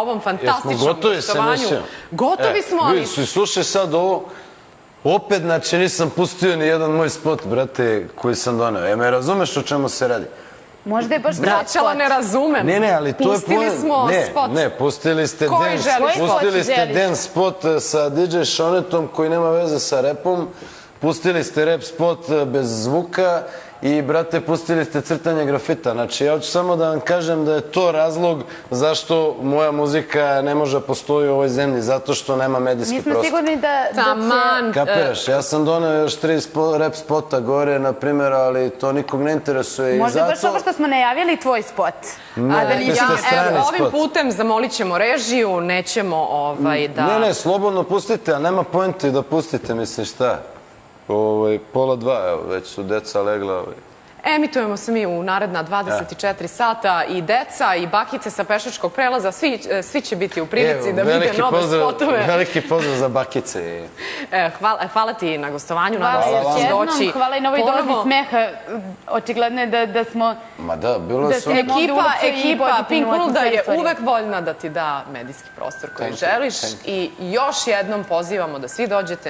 ovom fantastičnom gostovanju. Gotovi smo, ali... Slušaj sad ovo, opet, znači, nisam pustio ni jedan moj spot, brate, koji sam doneo. Me razumeš o čemu se radi? Možda je baš to Braćala, ne razumem. Ne, ali to je... Pustili smo spot. Ne, pustili ste dance spot sa DJ Šonetom koji nema veze sa repom. Pustili ste rap spot bez zvuka i, brate, pustili ste crtanje grafita. Znači, ja hoću samo da vam kažem da je to razlog zašto moja muzika ne može postoji u ovoj zemlji, zato što nema medijski prostor. Nismo sigurni da će... Kapiraš, ja sam doneo još 3 rap spota gore, na primjer, ali to nikog ne interesuje. Možda je baš ovo što smo najavili tvoj spot. Ovim putem zamolit ćemo režiju, nećemo da... Ne, slobodno pustite, a nema pointi da pustite, mislim, šta? 1:30, evo, već su deca legla. Emitujemo se mi u naredna 24 sata i deca i bakice sa pešačkog prelaza, svi će biti u prilici da vide nove spotove. Veliki pozdrav za bakice. Hvala ti na gostovanju. Hvala i novoj dozi smeha. Očigledno je da smo... Ma da, bilo su... Ekipa Pink Worlda je uvek voljna da ti da medijski prostor koji želiš i još jednom pozivamo da svi dođete na